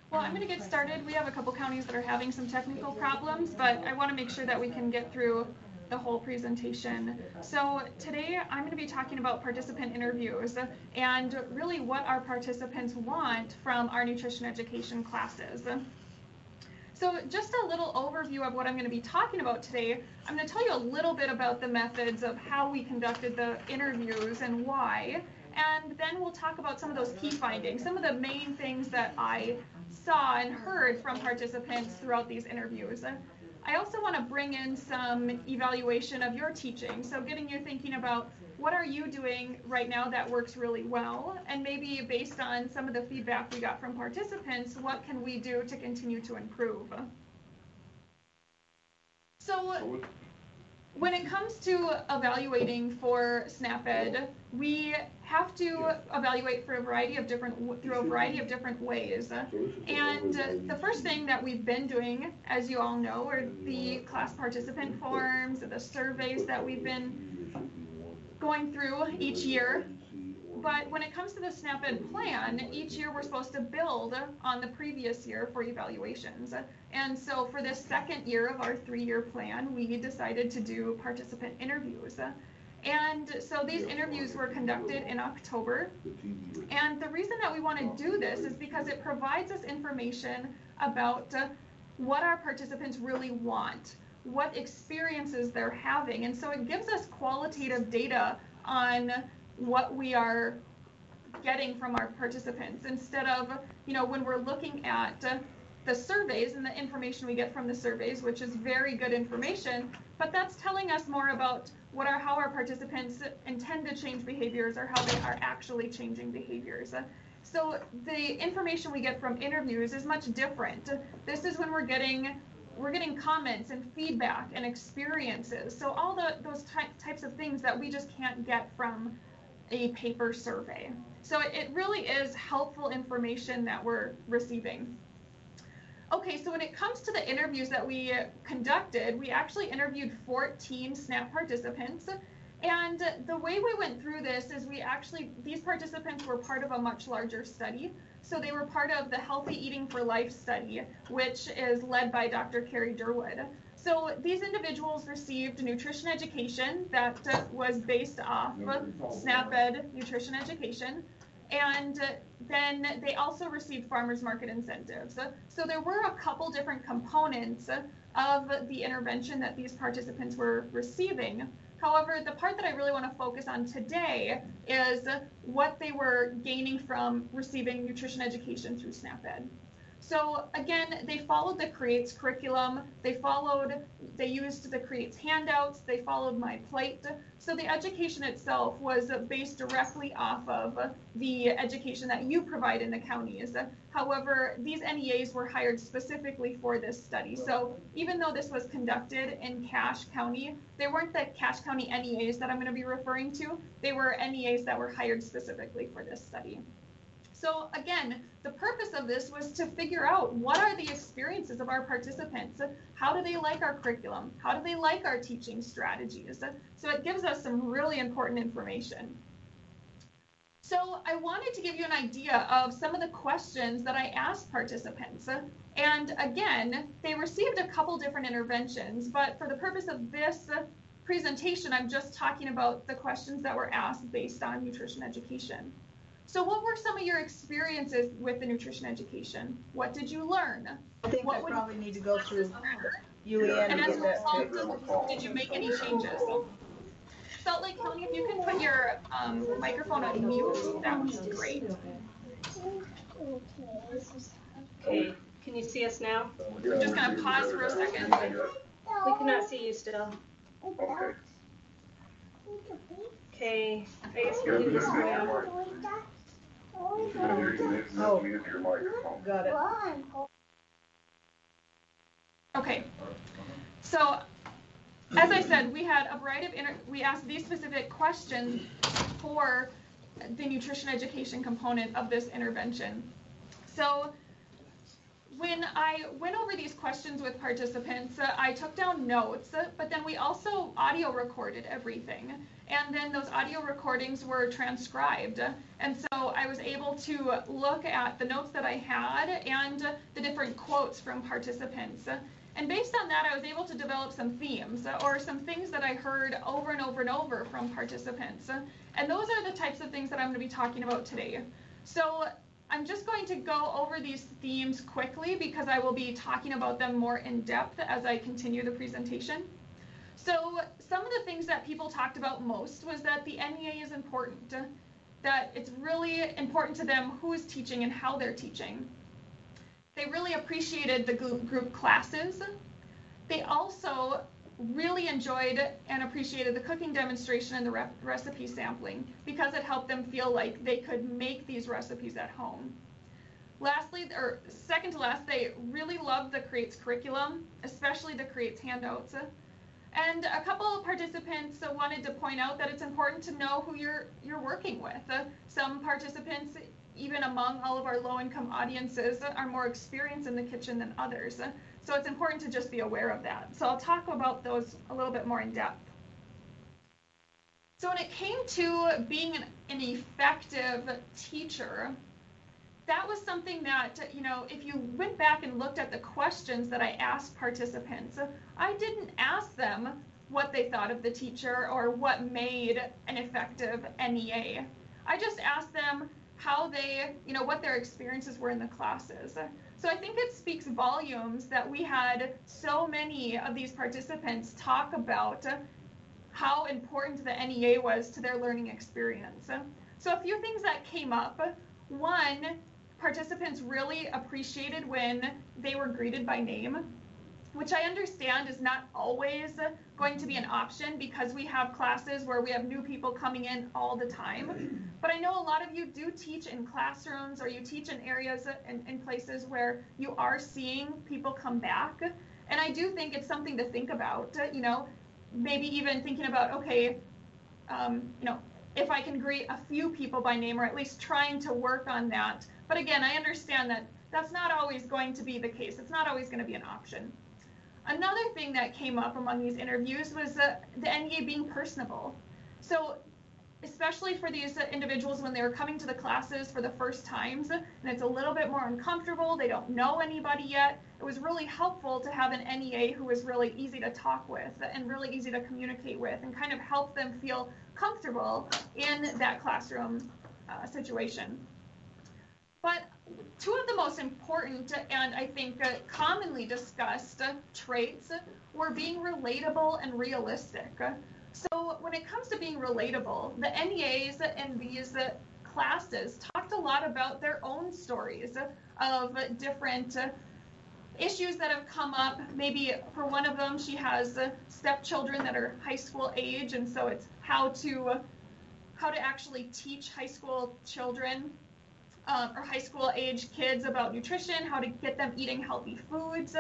Well, I'm going to get started. We have a couple counties that are having some technical problems, but I want to make sure that we can get through the whole presentation. So today I'm going to be talking about participant interviews and really what our participants want from our nutrition education classes. So just a little overview of what I'm going to be talking about today. I'm going to tell you a little bit about the methods of how we conducted the interviews and why, and then we'll talk about some of those key findings, some of the main things that I saw and heard from participants throughout these interviews. I also want to bring in some evaluation of your teaching, so getting you thinking about what are you doing right now that works really well, and maybe based on some of the feedback we got from participants, what can we do to continue to improve? So when it comes to evaluating for SNAP-Ed, we have to evaluate for through a variety of different ways. And the first thing that we've been doing, as you all know, are the class participant forms, the surveys that we've been going through each year. But when it comes to the SNAP-Ed plan, each year we're supposed to build on the previous year for evaluations. And so for this second year of our 3-year plan, we decided to do participant interviews. And so these interviews were conducted in October. And the reason that we want to do this is because it provides us information about what our participants really want, what experiences they're having. And so it gives us qualitative data on what we are getting from our participants, instead of, when we're looking at the surveys and the information we get from the surveys, which is very good information, but that's telling us more about how our participants intend to change behaviors, or how they are actually changing behaviors. So the information we get from interviews is much different. This is when we're getting comments and feedback and experiences. So all those types of things that we just can't get from a paper survey. So it really is helpful information that we're receiving. Okay, so when it comes to the interviews that we conducted, we actually interviewed 14 SNAP participants. And the way we went through this is these participants were part of a much larger study. So they were part of the Healthy Eating for Life study, which is led by Dr. Carrie Durwood. So these individuals received nutrition education that was based off SNAP-Ed nutrition education. And then they also received farmers market incentives. So there were a couple different components of the intervention that these participants were receiving. However, the part that I really want to focus on today is what they were gaining from receiving nutrition education through SNAP-Ed. So again, they followed the CREATES curriculum, they used the CREATES handouts, they followed My Plate. So the education itself was based directly off of the education that you provide in the counties. However, these NEAs were hired specifically for this study. So even though this was conducted in Cache County, they weren't the Cache County NEAs that I'm going to be referring to. They were NEAs that were hired specifically for this study. So again, the purpose of this was to figure out what are the experiences of our participants. How do they like our curriculum? How do they like our teaching strategies? So it gives us some really important information. So I wanted to give you an idea of some of the questions that I asked participants. And again, they received a couple different interventions, but for the purpose of this presentation, I'm just talking about the questions that were asked based on nutrition education. So what were some of your experiences with the nutrition education? What did you learn? I think I probably need to go through UEN. And as a result, did you make any changes? Salt Lake County, if you can put your microphone on mute, that would be great. Okay, can you see us now? I'm just going to pause for a second. We cannot see you still. Okay, I guess we'll do this way. Oh, got it. Okay, so as I said, we had a variety of we asked these specific questions for the nutrition education component of this intervention. So when I went over these questions with participants, I took down notes, but then we also audio recorded everything. And then those audio recordings were transcribed. And so I was able to look at the notes that I had and the different quotes from participants. And based on that, I was able to develop some themes or some things that I heard over and over and over from participants. And those are the types of things that I'm going to be talking about today. So I'm just going to go over these themes quickly because I will be talking about them more in depth as I continue the presentation. So some of the things that people talked about most was that the NEA is important, that it's really important to them who is teaching and how they're teaching. They really appreciated the group classes. They also really enjoyed and appreciated the cooking demonstration and the recipe sampling because it helped them feel like they could make these recipes at home. Lastly, or second to last, they really loved the Creates curriculum, especially the Creates handouts. And a couple of participants wanted to point out that it's important to know who you're working with. Some participants, even among all of our low-income audiences, are more experienced in the kitchen than others. So it's important to just be aware of that. So I'll talk about those a little bit more in depth. So when it came to being an effective teacher, that was something that, if you went back and looked at the questions that I asked participants, I didn't ask them what they thought of the teacher or what made an effective NEA. I just asked them how they, what their experiences were in the classes. So I think it speaks volumes that we had so many of these participants talk about how important the NEA was to their learning experience. So a few things that came up. One, participants really appreciated when they were greeted by name, which I understand is not always going to be an option because we have classes where we have new people coming in all the time. But I know a lot of you do teach in classrooms or you teach in areas in places where you are seeing people come back. And I do think it's something to think about, maybe even thinking about, okay, if I can greet a few people by name or at least trying to work on that. But again, I understand that that's not always going to be the case. It's not always going to be an option. Another thing that came up among these interviews was the NEA being personable. So especially for these individuals when they were coming to the classes for the first times, and it's a little bit more uncomfortable, they don't know anybody yet, it was really helpful to have an NEA who was really easy to talk with and really easy to communicate with and kind of help them feel comfortable in that classroom situation. But two of the most important and I think commonly discussed traits were being relatable and realistic. So when it comes to being relatable, the NEAs in these classes talked a lot about their own stories of different issues that have come up. Maybe for one of them, she has stepchildren that are high school age, and so it's how to actually teach high school children or high school age kids about nutrition, how to get them eating healthy foods.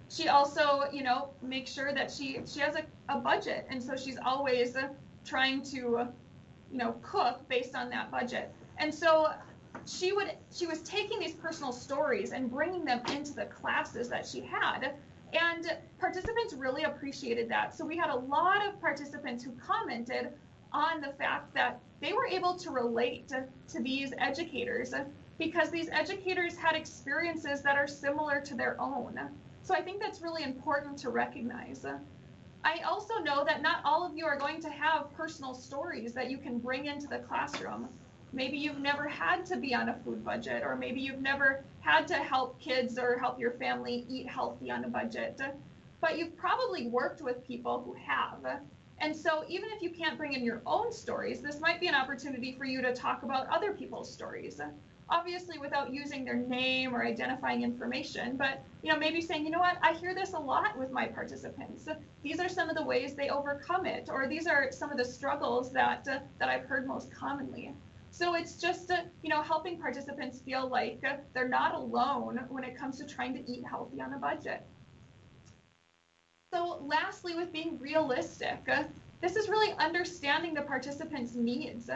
She also, makes sure that she has a budget, and so she's always trying to, cook based on that budget. And so she was taking these personal stories and bringing them into the classes that she had, and participants really appreciated that. So we had a lot of participants who commented on the fact that they were able to relate to these educators because these educators had experiences that are similar to their own. So I think that's really important to recognize. I also know that not all of you are going to have personal stories that you can bring into the classroom. Maybe you've never had to be on a food budget, or maybe you've never had to help kids or help your family eat healthy on a budget, but you've probably worked with people who have. And so even if you can't bring in your own stories, this might be an opportunity for you to talk about other people's stories. Obviously without using their name or identifying information, but maybe saying, what, I hear this a lot with my participants. These are some of the ways they overcome it, or these are some of the struggles that I've heard most commonly. So it's just, helping participants feel like they're not alone when it comes to trying to eat healthy on a budget. So lastly, with being realistic, this is really understanding the participants' needs.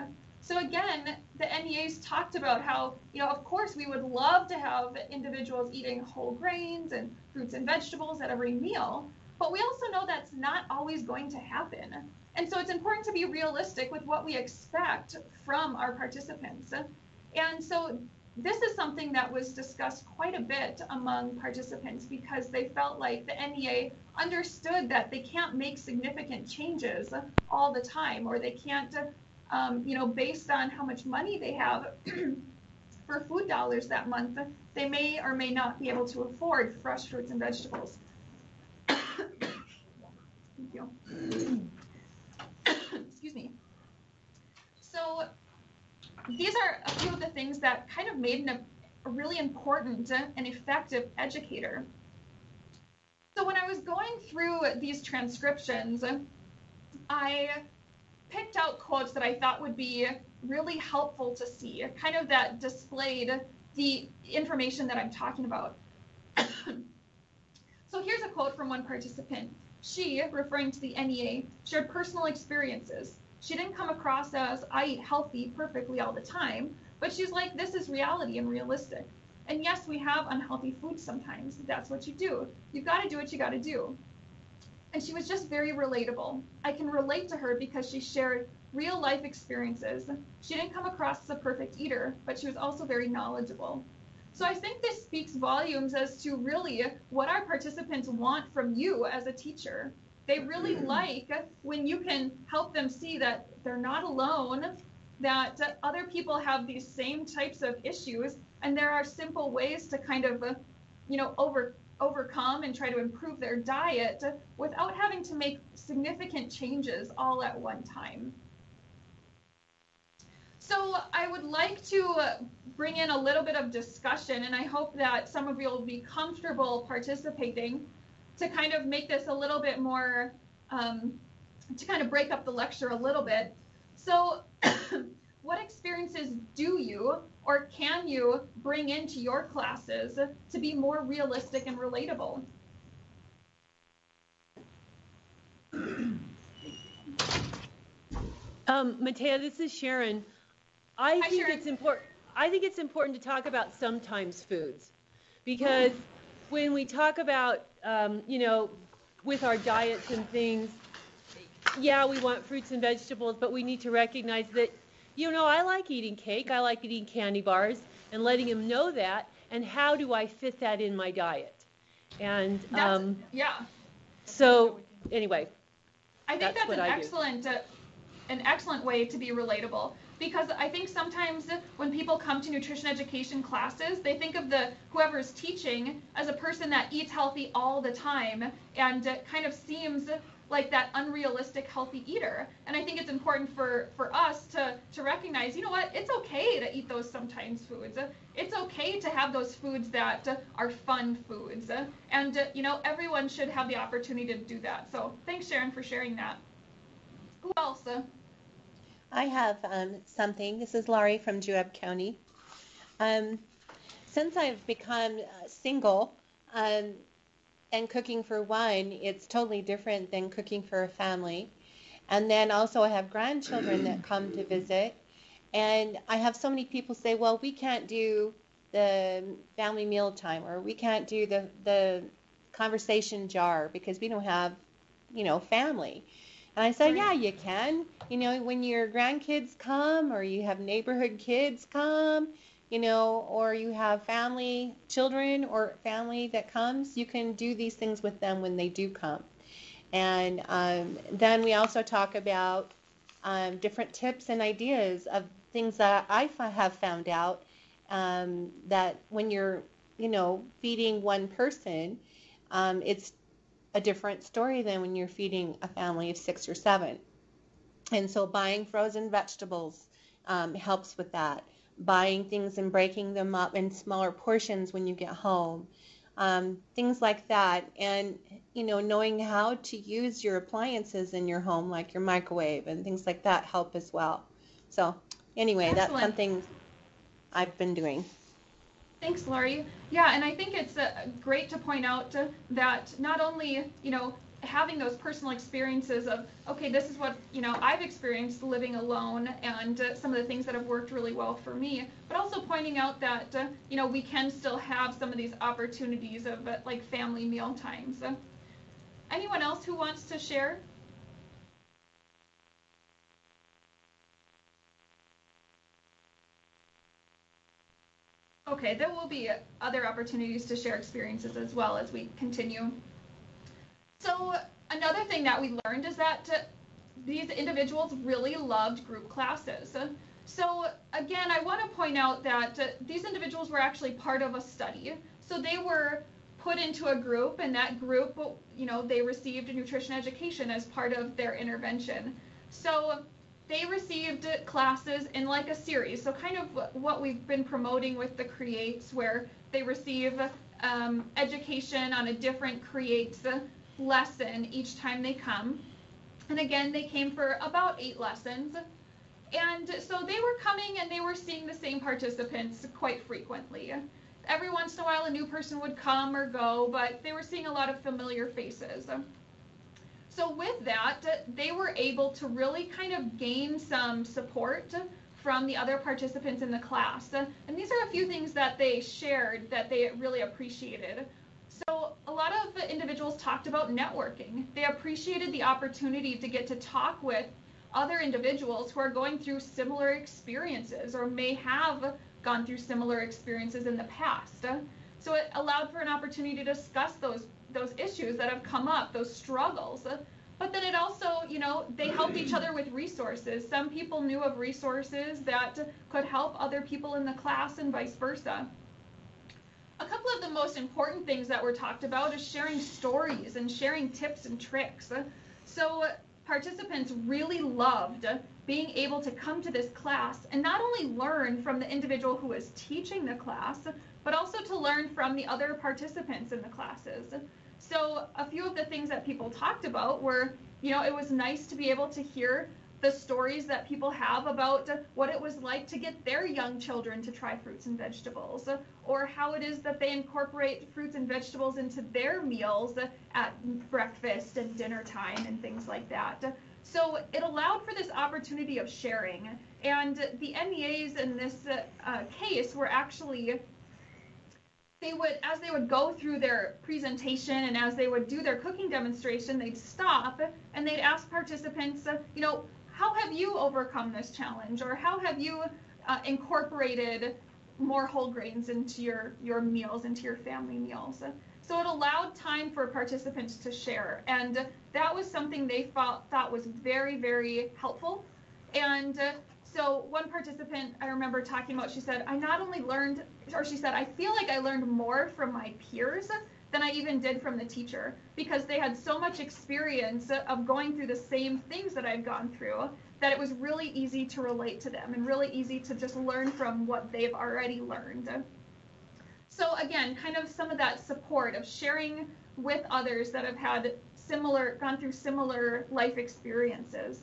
So again, the NEAs talked about how, of course we would love to have individuals eating whole grains and fruits and vegetables at every meal, but we also know that's not always going to happen. And so it's important to be realistic with what we expect from our participants. And so this is something that was discussed quite a bit among participants because they felt like the NEA understood that they can't make significant changes all the time, or they can't, based on how much money they have for food dollars that month, they may or may not be able to afford fresh fruits and vegetables. Thank you. Excuse me. So these are a few of the things that kind of made a really important and effective educator. So when I was going through these transcriptions, I picked out quotes that I thought would be really helpful to see, kind of that displayed the information that I'm talking about. So here's a quote from one participant. She, referring to the NEA, shared personal experiences. She didn't come across as, I eat healthy perfectly all the time, but she's like, this is reality and realistic. And yes, we have unhealthy foods sometimes. That's what you do. You've got to do what you got to do. And she was just very relatable. I can relate to her because she shared real life experiences. She didn't come across as a perfect eater, but she was also very knowledgeable. So I think this speaks volumes as to really what our participants want from you as a teacher. They really like when you can help them see that they're not alone, that other people have these same types of issues, and there are simple ways to kind of, overcome and try to improve their diet without having to make significant changes all at one time. So I would like to bring in a little bit of discussion, and I hope that some of you will be comfortable participating to kind of make this a little bit more, to kind of break up the lecture a little bit. So what experiences do you or can you bring into your classes to be more realistic and relatable? Matea, this is Sharon. I Hi, think Sharon. it's important. I think it's important to talk about sometimes foods, because when we talk about, with our diets and things, yeah, we want fruits and vegetables, but we need to recognize that, I like eating cake, I like eating candy bars, and letting them know that, and how do I fit that in my diet? And so anyway, I think that's an excellent way to be relatable, because I think sometimes when people come to nutrition education classes, they think of whoever's teaching as a person that eats healthy all the time and kind of seems like that unrealistic healthy eater. And I think it's important for us to recognize, it's okay to eat those sometimes foods. It's okay to have those foods that are fun foods. And, everyone should have the opportunity to do that. So thanks, Sharon, for sharing that. Who else? I have something. This is Laurie from Juab County. Since I've become single and cooking for one, it's totally different than cooking for a family. And then also I have grandchildren that come to visit. And I have so many people say, well, we can't do the family meal time, or we can't do the conversation jar because we don't have, family. And I said, yeah, you can. When your grandkids come, or you have neighborhood kids come, or you have family, children or family that comes, you can do these things with them when they do come. And then we also talk about different tips and ideas of things that I have found out that when you're, feeding one person, it's a different story than when you're feeding a family of 6 or 7. And so buying frozen vegetables helps with that. Buying things and breaking them up in smaller portions when you get home. Things like that. And, knowing how to use your appliances in your home, like your microwave and things like that, help as well. So anyway, Excellent. That's something I've been doing. Thanks, Laurie. Yeah, and I think it's great to point out that not only, having those personal experiences of, okay, this is what, I've experienced living alone, and some of the things that have worked really well for me, but also pointing out that, we can still have some of these opportunities of like family meal times. Anyone else who wants to share? Okay, there will be other opportunities to share experiences as well as we continue. So another thing that we learned is that these individuals really loved group classes. So again, I want to point out that these individuals were actually part of a study. So they were put into a group, and that group, they received a nutrition education as part of their intervention. So they received classes in like a series. So kind of what we've been promoting with the Creates, where they receive education on a different Creates lesson each time they come. And again, they came for about 8 lessons. And so they were coming and they were seeing the same participants quite frequently. Every once in a while a new person would come or go, but they were seeing a lot of familiar faces. So with that, they were able to really kind of gain some support from the other participants in the class. And these are a few things that they shared that they really appreciated. So a lot of individuals talked about networking. They appreciated the opportunity to get to talk with other individuals who are going through similar experiences or may have gone through similar experiences in the past. So it allowed for an opportunity to discuss those issues that have come up, those struggles. But then it also, they helped each other with resources. Some people knew of resources that could help other people in the class and vice versa. A couple of the most important things that were talked about is sharing stories and sharing tips and tricks. So participants really loved being able to come to this class and not only learn from the individual who was teaching the class, but also to learn from the other participants in the classes. So a few of the things that people talked about were, it was nice to be able to hear the stories that people have about what it was like to get their young children to try fruits and vegetables, or how it is that they incorporate fruits and vegetables into their meals at breakfast and dinner time and things like that. So it allowed for this opportunity of sharing. And the MEAs in this case were actually, as they would go through their presentation and as they would do their cooking demonstration, they'd stop and they'd ask participants, how have you overcome this challenge? Or how have you incorporated more whole grains into your meals, into your family meals? So it allowed time for participants to share. And that was something they thought was very, very helpful. And so one participant I remember talking about, she said, I feel like I learned more from my peers than I even did from the teacher, because they had so much experience of going through the same things that I've gone through that it was really easy to relate to them and really easy to just learn from what they've already learned. So again, kind of some of that support of sharing with others that have had gone through similar life experiences.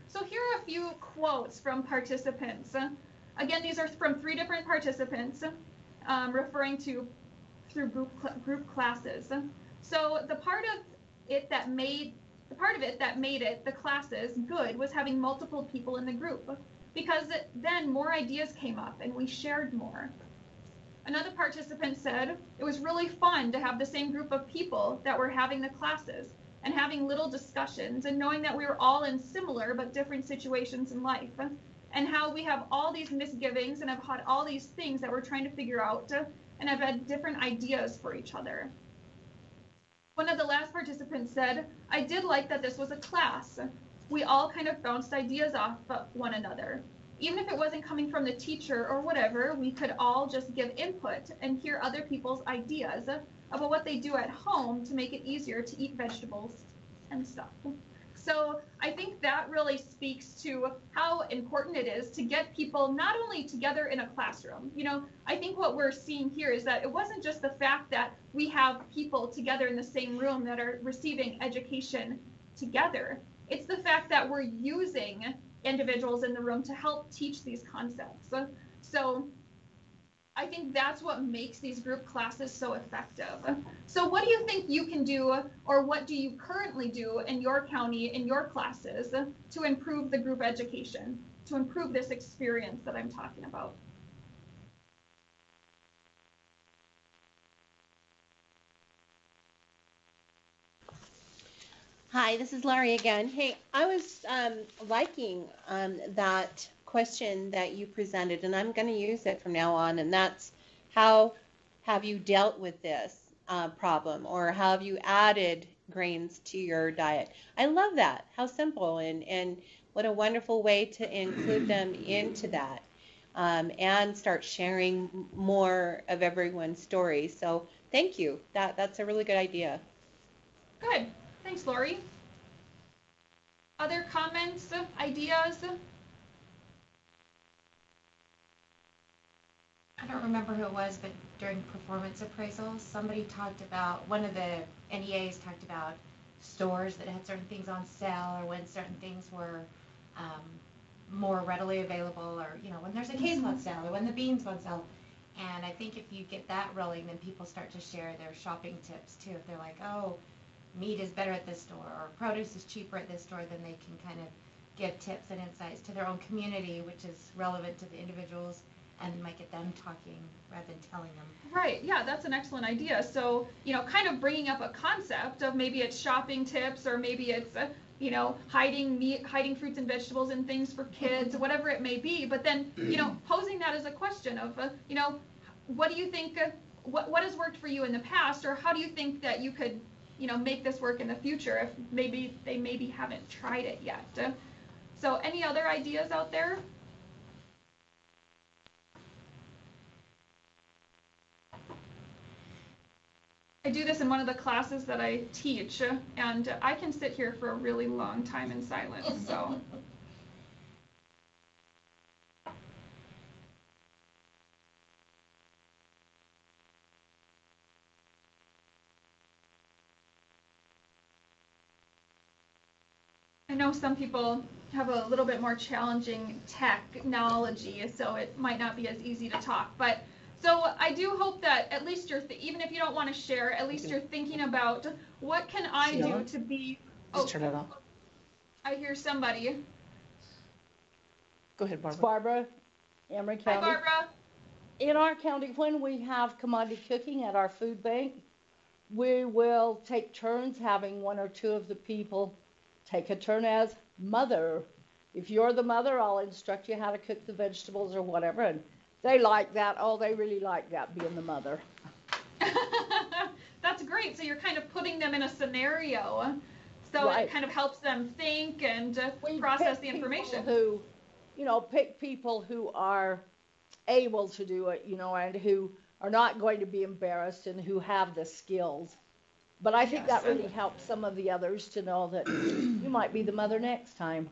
So here are a few quotes from participants. Again, these are from 3 different participants, referring to through group classes. So the part of it that made the classes good was having multiple people in the group, because then more ideas came up and we shared more. Another participant said it was really fun to have the same group of people that were having the classes and having little discussions and knowing that we were all in similar but different situations in life, and how we have all these misgivings and have had all these things that we're trying to figure out and have had different ideas for each other. One of the last participants said, I did like that this was a class. We all kind of bounced ideas off one another. Even if it wasn't coming from the teacher or whatever, we could all just give input and hear other people's ideas about what they do at home to make it easier to eat vegetables and stuff. So I think that really speaks to how important it is to get people not only together in a classroom. I think what we're seeing here is that it wasn't just the fact that we have people together in the same room that are receiving education together. It's the fact that we're using individuals in the room to help teach these concepts. So I think that's what makes these group classes so effective. So what do you think you can do, or what do you currently do in your county, in your classes, to improve the group education, to improve this experience that I'm talking about? Hi, this is Laurie again. Hey, I was liking that question that you presented, and I'm going to use it from now on, and that's how have you dealt with this problem, or how have you added grains to your diet? I love that. How simple, and what a wonderful way to include them into that, and start sharing more of everyone's stories. So thank you. That's a really good idea. Good. Thanks, Lori. Other comments, ideas? I don't remember who it was, but during performance appraisals, somebody talked about, one of the NEAs talked about stores that had certain things on sale, or when certain things were more readily available, or, you know, when there's a case on sale, or when the beans on sale. And I think if you get that rolling, then people start to share their shopping tips too. If they're like, oh, meat is better at this store, or produce is cheaper at this store, then they can kind of give tips and insights to their own community, which is relevant to the individuals, and might get them talking rather than telling them. Right, yeah, that's an excellent idea. So, you know, kind of bringing up a concept of maybe it's shopping tips, or maybe it's, you know, hiding fruits and vegetables and things for kids, whatever it may be. But then, you know, posing that as a question of, you know, what do you think, what has worked for you in the past, or how do you think that you could, you know, make this work in the future if maybe they haven't tried it yet. So any other ideas out there? I do this in one of the classes that I teach, and I can sit here for a really long time in silence, so. I know some people have a little bit more challenging technology, so it might not be as easy to talk. But so I do hope that at least you're, even if you don't want to share, at least you're thinking about what can I do to be. Just turn it off. I hear somebody. Go ahead, Barbara. It's Barbara, Emory Hi, County. Barbara. In our county, when we have commodity cooking at our food bank, we will take turns having one or two of the people take a turn as mother. If you're the mother, I'll instruct you how to cook the vegetables or whatever, and they like that. Oh, they really like that, being the mother. That's great. So you're kind of putting them in a scenario, so Right. it kind of helps them think and process the information. Who, you know, pick people who are able to do it, you know, and who are not going to be embarrassed and who have the skills. But I think that really helps some of the others to know that you might be the mother next time.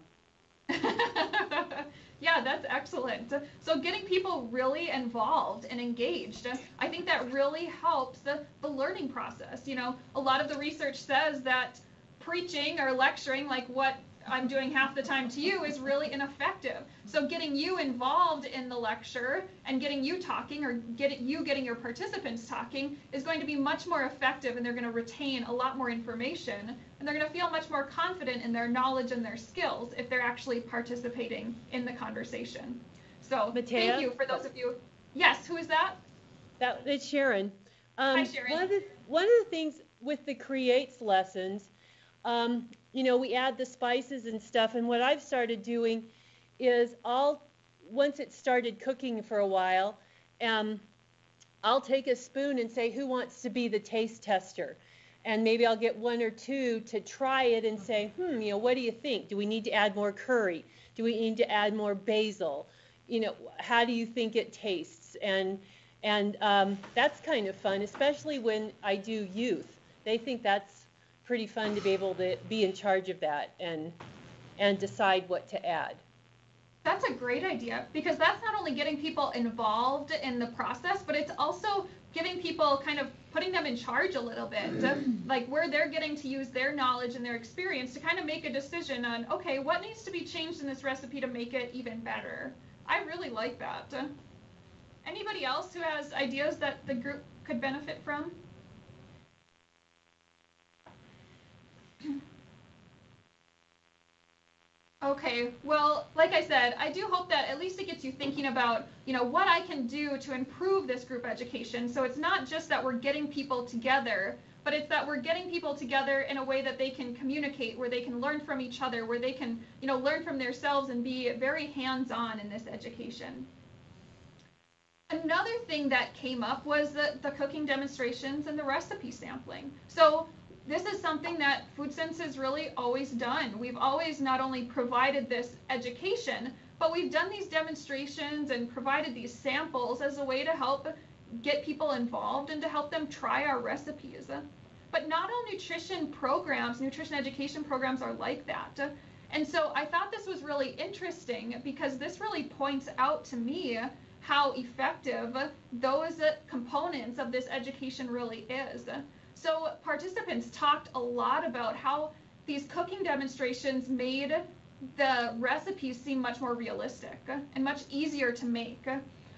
Yeah, that's excellent. So getting people really involved and engaged, I think that really helps the learning process. You know, a lot of the research says that preaching or lecturing, like what I'm doing half the time to you, is really ineffective. So getting you involved in the lecture and getting you talking, or getting your participants talking, is going to be much more effective, and they're going to retain a lot more information, and they're going to feel much more confident in their knowledge and their skills if they're actually participating in the conversation. So Matea? Thank you for those of you. Yes, who is that? It's Sharon. Hi, Sharon. One of the things with the creates lessons, you know, we add the spices and stuff, and what I've started doing is once it started cooking for a while, I'll take a spoon and say, who wants to be the taste tester? And maybe I'll get one or two to try it and say, you know, what do you think? Do we need to add more curry? Do we need to add more basil? You know, how do you think it tastes? And that's kind of fun, especially when I do youth. They think that's pretty fun to be able to be in charge of that and decide what to add. That's a great idea, because that's not only getting people involved in the process, but it's also giving people, kind of putting them in charge a little bit, like where they're getting to use their knowledge and their experience to kind of make a decision on, okay, what needs to be changed in this recipe to make it even better. I really like that. Anybody else who has ideas that the group could benefit from? Okay, well, like I said, I do hope that at least it gets you thinking about, what I can do to improve this group education. So it's not just that we're getting people together, but it's that we're getting people together in a way that they can communicate, where they can learn from each other, where they can, learn from themselves and be very hands-on in this education. Another thing that came up was the cooking demonstrations and the recipe sampling. So this is something that Food Sense has really always done. We've always not only provided this education, but we've done these demonstrations and provided these samples as a way to help get people involved and to help them try our recipes. But not all nutrition education programs are like that. And so I thought this was really interesting because this really points out to me how effective those components of this education really is. So participants talked a lot about how these cooking demonstrations made the recipes seem much more realistic and much easier to make.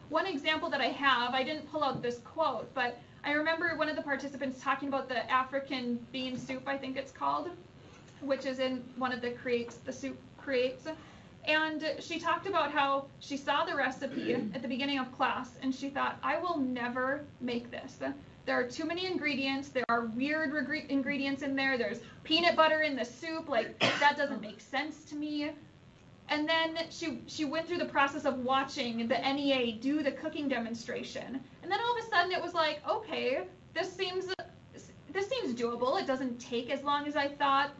One example that I have, I didn't pull out this quote, but I remember one of the participants talking about the African bean soup, I think it's called, which is in one of the soup creates. And she talked about how she saw the recipe at the beginning of class and she thought, I will never make this. There are too many ingredients. There are weird ingredients in there. There's peanut butter in the soup. Like, that doesn't make sense to me. And then she went through the process of watching the NEA do the cooking demonstration. And then all of a sudden it was like, okay, this seems doable. It doesn't take as long as I thought.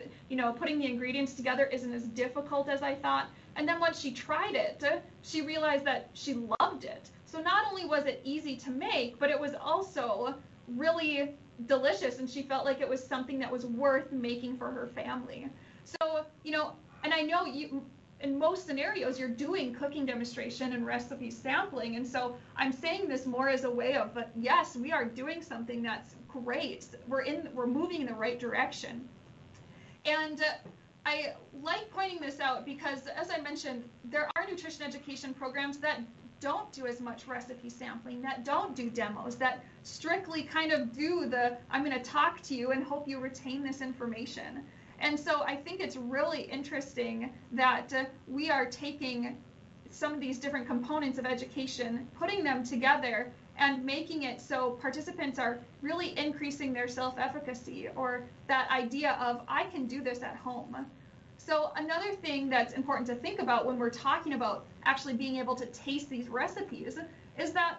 Putting the ingredients together isn't as difficult as I thought. And then once she tried it, she realized that she loved it. So not only was it easy to make, but it was also really delicious, and she felt like it was something that was worth making for her family. So, and I know in most scenarios, you're doing cooking demonstration and recipe sampling, and so I'm saying this more as a way of, but yes, we are doing something that's great. We're moving in the right direction. And I like pointing this out because, as I mentioned, there are nutrition education programs that don't do as much recipe sampling, that don't do demos, that strictly kind of do I'm going to talk to you and hope you retain this information. And so I think it's really interesting that we are taking some of these different components of education, putting them together, and making it so participants are really increasing their self-efficacy, or that idea of, I can do this at home. So another thing that's important to think about when we're talking about actually being able to taste these recipes is that,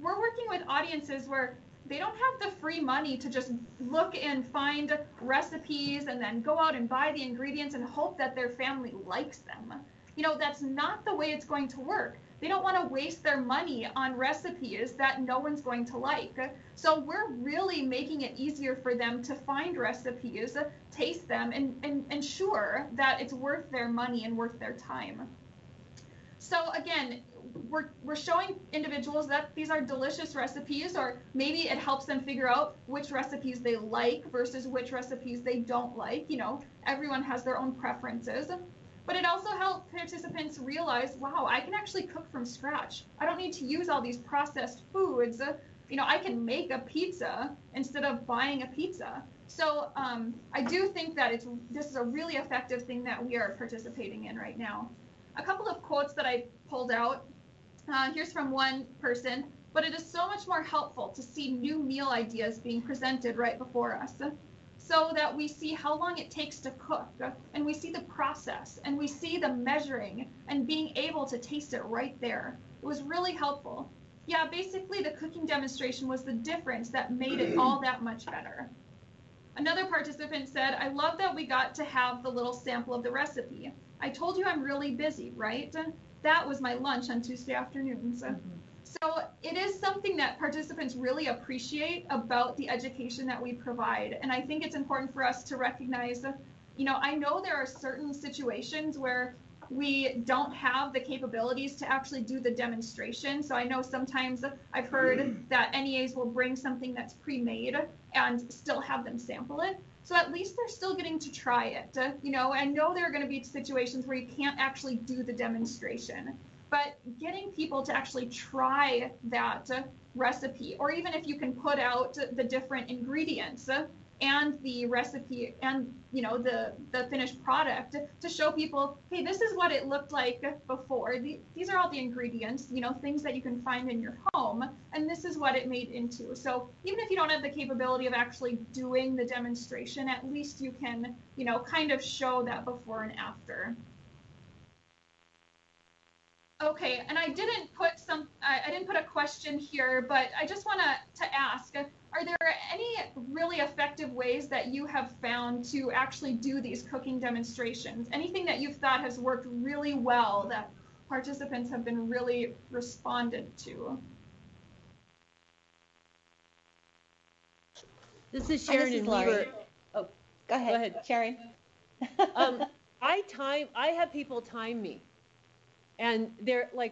we're working with audiences where they don't have the free money to just look and find recipes and then go out and buy the ingredients and hope that their family likes them. That's not the way it's going to work. They don't want to waste their money on recipes that no one's going to like. So we're really making it easier for them to find recipes, taste them, and ensure that it's worth their money and worth their time. So again, we're showing individuals that these are delicious recipes, or maybe it helps them figure out which recipes they like versus which recipes they don't like. Everyone has their own preferences. But it also helps participants realize, wow, I can actually cook from scratch. I don't need to use all these processed foods. I can make a pizza instead of buying a pizza. So I do think that this is a really effective thing that we are participating in right now. A couple of quotes that I pulled out. Here's from one person, but it is so much more helpful to see new meal ideas being presented right before us, so that we see how long it takes to cook, and we see the process, and we see the measuring, and being able to taste it right there. It was really helpful. Yeah, basically the cooking demonstration was the difference that made it all that much better. Another participant said, I love that we got to have the little sample of the recipe. I told you I'm really busy, right? That was my lunch on Tuesday afternoons. So it is something that participants really appreciate about the education that we provide. And I think it's important for us to recognize, I know there are certain situations where we don't have the capabilities to actually do the demonstration. So I know sometimes I've heard that NEAs will bring something that's pre-made and still have them sample it. So at least they're still getting to try it. I know there are going to be situations where you can't actually do the demonstration. but getting people to actually try that recipe, or even if you can put out the different ingredients and the recipe and the finished product to show people, hey, this is what it looked like before. These are all the ingredients, things that you can find in your home, and this is what it made into. So even if you don't have the capability of actually doing the demonstration, at least you can kind of show that before and after. Okay, and I didn't put a question here, but I just want to ask, are there any really effective ways that you have found to actually do these cooking demonstrations? Anything that you've thought has worked really well that participants have been really responded to? This is Sharon, and Laurie. Oh, Go ahead, Sharon. I have people time me. And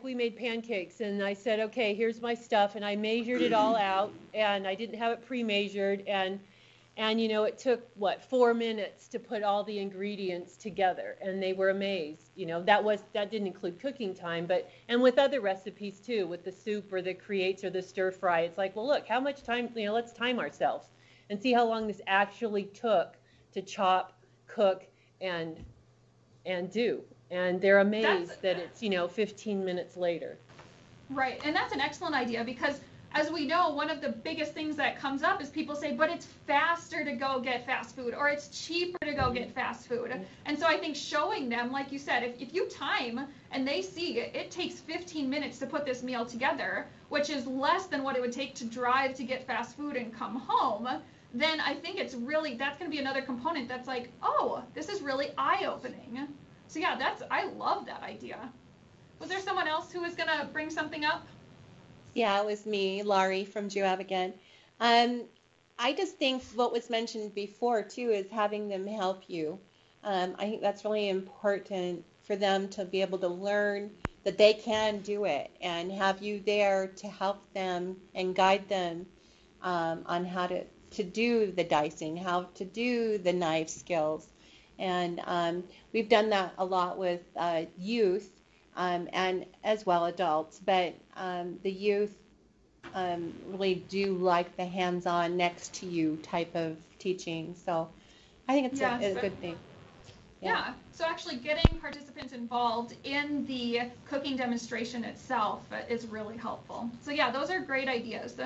we made pancakes, and I said, okay, here's my stuff, and I measured it all out, and I didn't have it pre-measured, and it took 4 minutes to put all the ingredients together, and they were amazed. That didn't include cooking time, and with other recipes too, with the soup or the creates or the stir fry, it's like, well, look, how much time, let's time ourselves and see how long this actually took to chop, cook, and do. And they're amazed that it's 15 minutes later. Right, and that's an excellent idea, because as we know, one of the biggest things that comes up is people say, but it's faster to go get fast food, or it's cheaper to go get fast food. And so I think showing them, like you said, if you time and they see it takes 15 minutes to put this meal together, which is less than what it would take to drive to get fast food and come home, then I think that's going to be another component that's like, oh, this is really eye-opening. So yeah, I love that idea. Was there someone else who was going to bring something up? Yeah, it was me, Laurie from Juab again. I just think what was mentioned before too is having them help you. I think that's really important for them to be able to learn that they can do it, and have you there to help them and guide them on how to do the dicing, how to do the knife skills. And we've done that a lot with youth and as well adults, but the youth really do like the hands-on, next to you type of teaching. So I think it's a good thing. Yeah, so actually getting participants involved in the cooking demonstration itself is really helpful. So yeah, those are great ideas.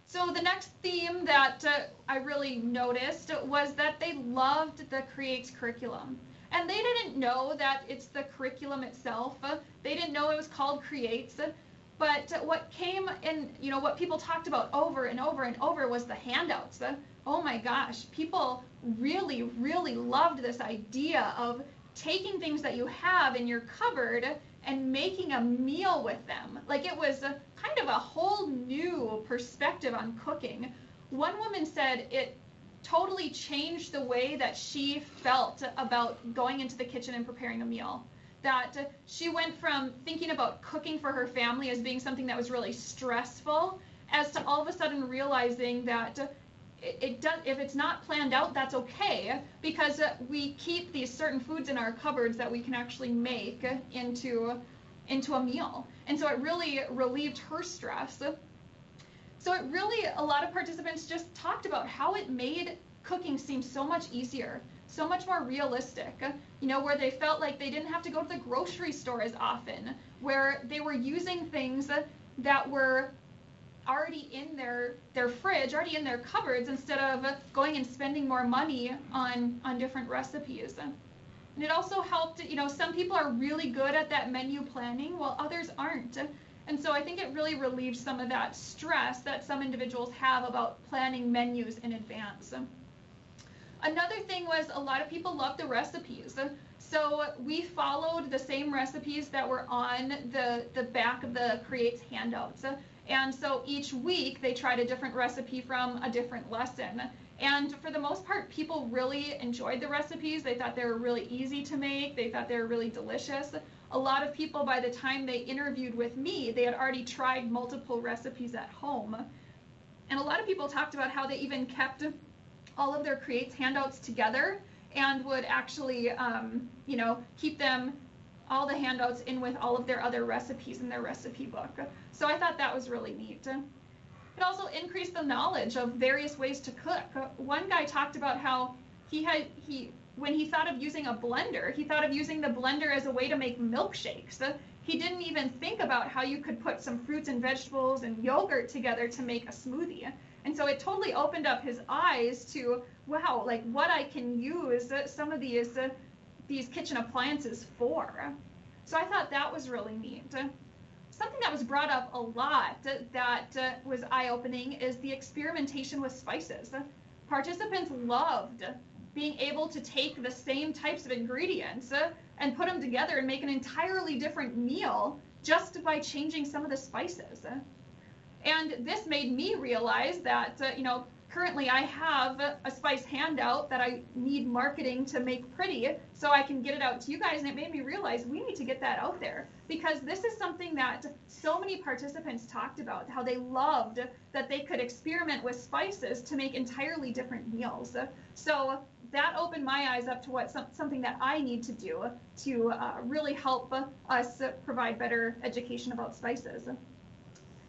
So the next theme that I really noticed was that they loved the Creates curriculum. And they didn't know that it's the curriculum itself. They didn't know it was called Creates. But what came in, what people talked about over and over and over was the handouts. Oh my gosh, people really, really loved this idea of taking things that you have in your cupboard and making a meal with them. Like, it was kind of a whole new perspective on cooking. One woman said it totally changed the way that she felt about going into the kitchen and preparing a meal. That she went from thinking about cooking for her family as being something that was really stressful, as to all of a sudden realizing that if it's not planned out, that's okay, because we keep these certain foods in our cupboards that we can actually make into a meal. And so it really relieved her stress. So it really, a lot of participants just talked about how it made cooking seem so much easier, so much more realistic, where they felt like they didn't have to go to the grocery store as often, where they were using things that were already in their fridge, already in their cupboards, instead of going and spending more money on different recipes. And it also helped, some people are really good at that menu planning while others aren't. And so I think it really relieved some of that stress that some individuals have about planning menus in advance. Another thing was a lot of people loved the recipes. So we followed the same recipes that were on the back of the Creates handouts. And so each week they tried a different recipe from a different lesson. And for the most part, people really enjoyed the recipes. They thought they were really easy to make. They thought they were really delicious. A lot of people, by the time they interviewed with me, they had already tried multiple recipes at home. And a lot of people talked about how they even kept all of their Creates handouts together and would actually, keep them all the handouts in with all of their other recipes in their recipe book. So I thought that was really neat. It also increased the knowledge of various ways to cook. One guy talked about how when he thought of using a blender, he thought of using the blender as a way to make milkshakes. He didn't even think about how you could put some fruits and vegetables and yogurt together to make a smoothie. And so it totally opened up his eyes to, wow, like what I can use some of these kitchen appliances for. So I thought that was really neat. Something that was brought up a lot that was eye-opening is the experimentation with spices. Participants loved being able to take the same types of ingredients and put them together and make an entirely different meal just by changing some of the spices. And this made me realize that, currently I have a spice handout that I need marketing to make pretty so I can get it out to you guys, and it made me realize we need to get that out there, because this is something that so many participants talked about, how they loved that they could experiment with spices to make entirely different meals. So that opened my eyes up to what something that I need to do to really help us provide better education about spices.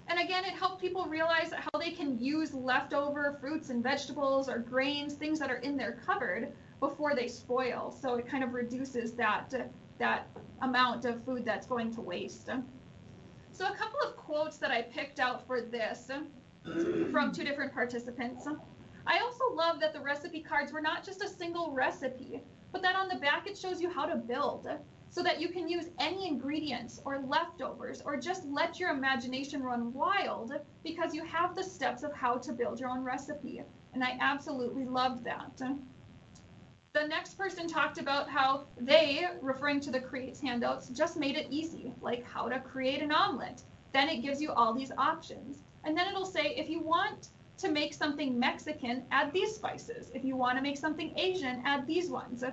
And again, it helped people realize how they can use leftover fruits and vegetables or grains, things that are in their cupboard, before they spoil. So it kind of reduces that amount of food that's going to waste. So a couple of quotes that I picked out for this from two different participants. I also love that the recipe cards were not just a single recipe, but that on the back it shows you how to build, so that you can use any ingredients or leftovers, or just let your imagination run wild, because you have the steps of how to build your own recipe. And I absolutely loved that. The next person talked about how they, referring to the Creates handouts, just made it easy, like how to create an omelet. Then it gives you all these options. And then it'll say, if you want to make something Mexican, add these spices. If you want to make something Asian, add these ones.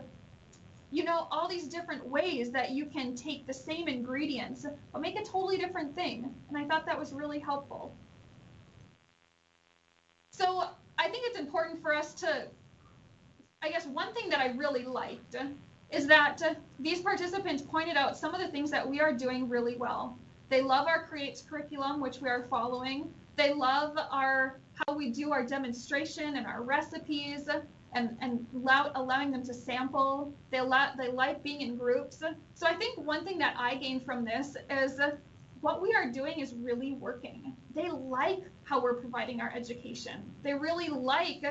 All these different ways that you can take the same ingredients but make a totally different thing. And I thought that was really helpful. So I think it's important for us to, I guess one thing that I really liked is that these participants pointed out some of the things that we are doing really well. They love our Creates curriculum, which we are following. They love how we do our demonstration and our recipes, and allowing them to sample. They like being in groups. So I think one thing that I gained from this is what we are doing is really working. They like how we're providing our education. They really like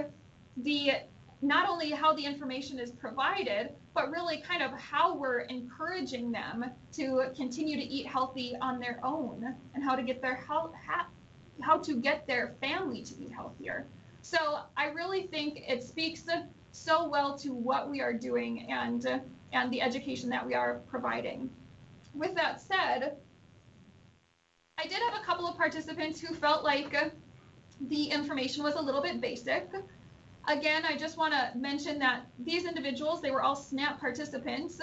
not only how the information is provided, but really kind of how we're encouraging them to continue to eat healthy on their own, and how to get their family to eat healthier. So I really think it speaks so well to what we are doing and the education that we are providing. With that said, I did have a couple of participants who felt like the information was a little bit basic. Again, I just want to mention that these individuals, they were all SNAP participants,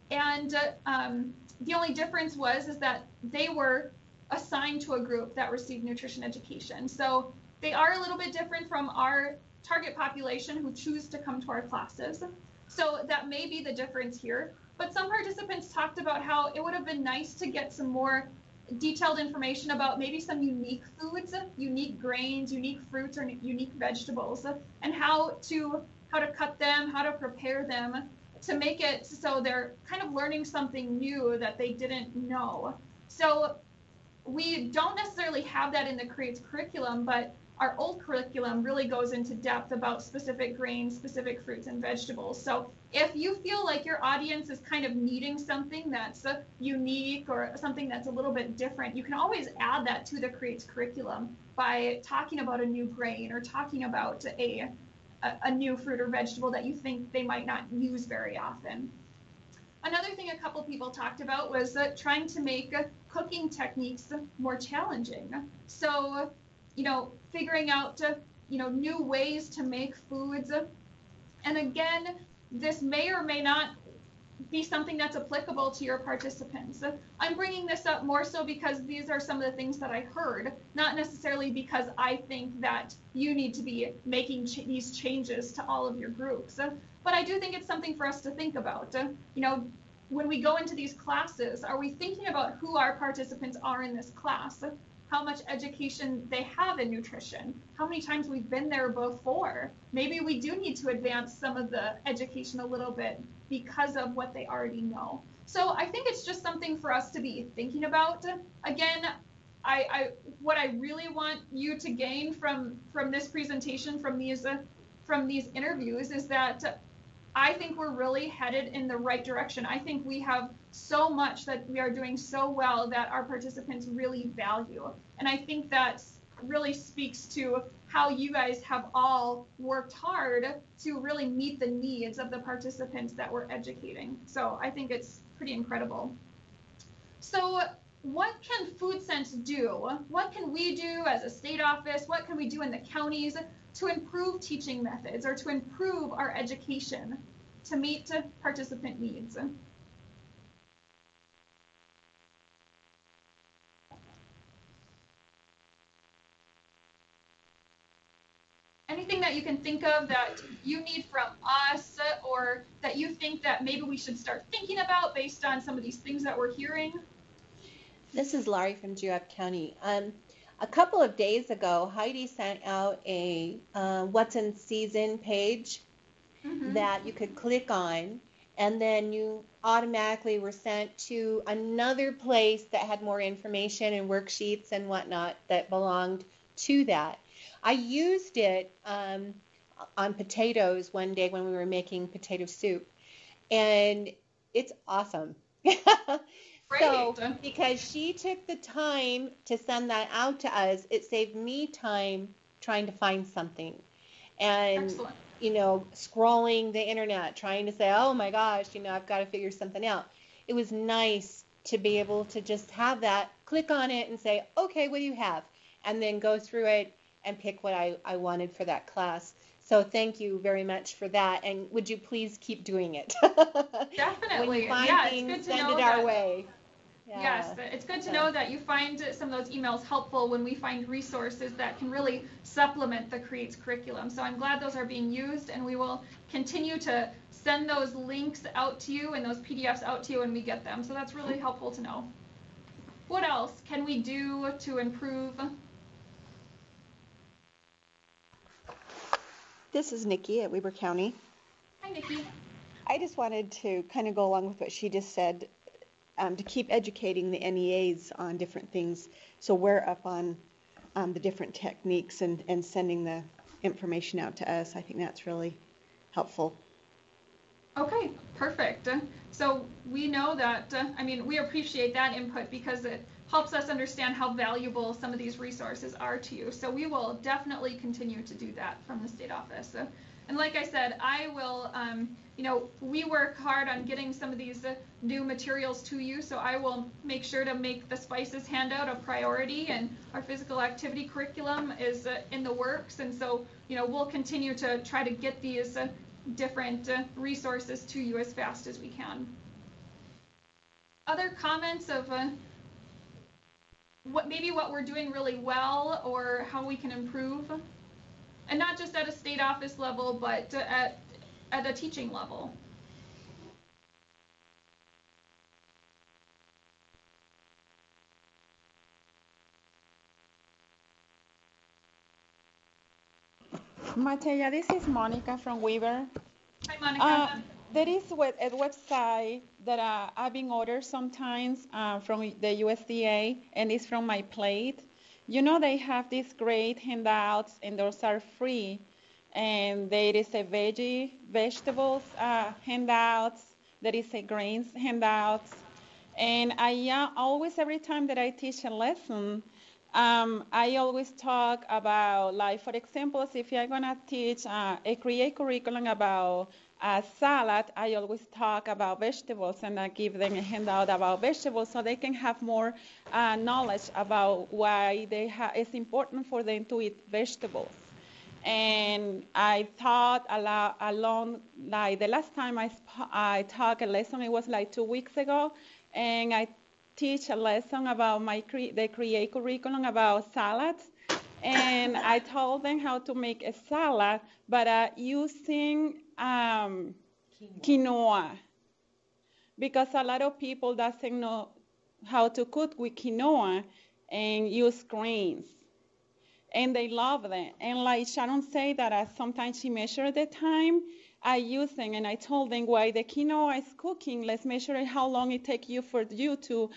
and the only difference is that they were assigned to a group that received nutrition education. So they are a little bit different from our target population who choose to come to our classes. So that may be the difference here. But some participants talked about how it would have been nice to get some more detailed information about maybe some unique foods, unique grains, unique fruits, or unique vegetables, and how to cut them, how to prepare them, to make it so they're kind of learning something new that they didn't know. So we don't necessarily have that in the Creates curriculum, but our old curriculum really goes into depth about specific grains, specific fruits and vegetables. So if you feel like your audience is kind of needing something that's unique or something that's a little bit different, you can always add that to the Creates curriculum by talking about a new grain or talking about a new fruit or vegetable that you think they might not use very often. Another thing a couple people talked about was trying to make cooking techniques more challenging. So, figuring out, new ways to make foods. And again, this may or may not be something that's applicable to your participants. I'm bringing this up more so because these are some of the things that I heard, not necessarily because I think that you need to be making these changes to all of your groups. But I do think it's something for us to think about. when we go into these classes, are we thinking about who our participants are in this class? How much education they have in nutrition, how many times we've been there before. Maybe we do need to advance some of the education a little bit because of what they already know. So I think it's just something for us to be thinking about. Again, what I really want you to gain from this presentation, from these interviews, is that I think we're really headed in the right direction. I think we have so much that we are doing so well that our participants really value. And I think that really speaks to how you guys have all worked hard to really meet the needs of the participants that we're educating. So I think it's pretty incredible. So what can Food Sense do? What can we do as a state office? What can we do in the counties to improve teaching methods or to improve our education to meet participant needs? Anything that you can think of that you need from us, or that you think that maybe we should start thinking about based on some of these things that we're hearing? This is Laurie from Geauga County. A couple of days ago, Heidi sent out a what's in season page that you could click on, and then you automatically were sent to another place that had more information and worksheets and whatnot that belonged to that. I used it on potatoes one day when we were making potato soup, and it's awesome. So, because she took the time to send that out to us, it saved me time trying to find something. And, Excellent. you know, scrolling the internet, trying to say, oh my gosh, you know, I've got to figure something out. It was nice to be able to just have that, click on it and say, okay, what do you have? And then go through it and pick what I wanted for that class. So thank you very much for that. And would you please keep doing it? Definitely. When you find It's good to send know it our that, way. Yes, it's good to know that you find some of those emails helpful when we find resources that can really supplement the CREATES curriculum. So I'm glad those are being used, and we will continue to send those links out to you and those PDFs out to you when we get them. So that's really helpful to know. What else can we do to improve? This is Nikki at Weber County. Hi, Nikki. I just wanted to kind of go along with what she just said, to keep educating the NEAs on different things, so we're up on the different techniques and sending the information out to us. I think that's really helpful. Okay, perfect. So we know that, we appreciate that input because it helps us understand how valuable some of these resources are to you. So we will definitely continue to do that from the state office. And like I said, I will, we work hard on getting some of these new materials to you, so I will make sure to make the spices handout a priority, and our physical activity curriculum is in the works, and so, we'll continue to try to get these different resources to you as fast as we can. Other comments of what we're doing really well or how we can improve? And not just at a state office level, but at a teaching level. Mateo, this is Monica from Weber. Hi, Monica. There is a website that I've been ordered sometimes from the USDA, and it's from My Plate. You know, they have these great handouts, and those are free. And there is a vegetables handouts. There is a grains handouts. And I always, every time that I teach a lesson, I always talk about, like, for example, if you're going to teach a create curriculum about salad, I always talk about vegetables, and I give them a handout about vegetables so they can have more knowledge about why it's important for them to eat vegetables. And I thought along, like the last time I taught a lesson, it was like 2 weeks ago, and I teach a lesson about the create curriculum about salads. And I told them how to make a salad, but using quinoa. because a lot of people doesn't know how to cook with quinoa and use grains. And they love them. And like Sharon said that sometimes she measured the time, I use them and I told them while the quinoa is cooking, let's measure how long it takes you for you to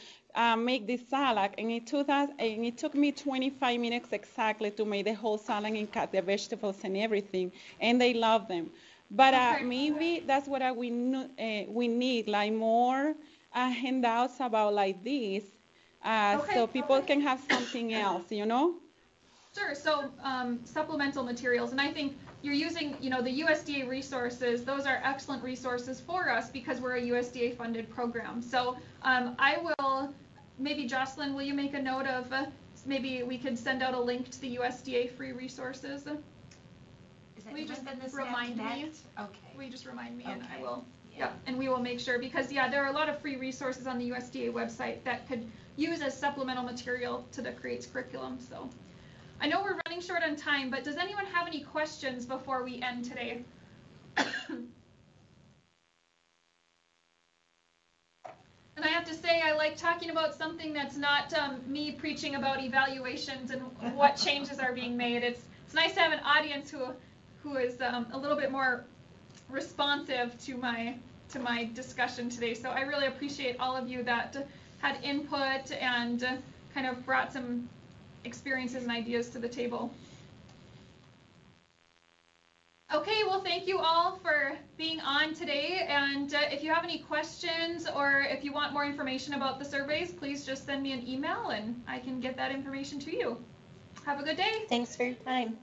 make this salad. And it took me 25 minutes exactly to make the whole salad and cut the vegetables and everything. And they love them. But maybe that's what we need, like more handouts about like this, so people can have something else, you know? Sure. So supplemental materials, and I think you're using, the USDA resources. Those are excellent resources for us because we're a USDA funded program. So I will, maybe Jocelyn, will you make a note of maybe we could send out a link to the USDA free resources? Will you just remind me? Okay. Will you just remind me, Okay. and I will. Yeah, and we will make sure, because there are a lot of free resources on the USDA website that could use as supplemental material to the CREATES curriculum. So I know we're running short on time, but does anyone have any questions before we end today? And I have to say, I like talking about something that's not me preaching about evaluations and what changes are being made. It's nice to have an audience who is a little bit more responsive to my discussion today. So I really appreciate all of you that had input and kind of brought some experiences and ideas to the table. Okay, well, thank you all for being on today, and if you have any questions or if you want more information about the surveys, please just send me an email and I can get that information to you. Have a good day. Thanks for your time.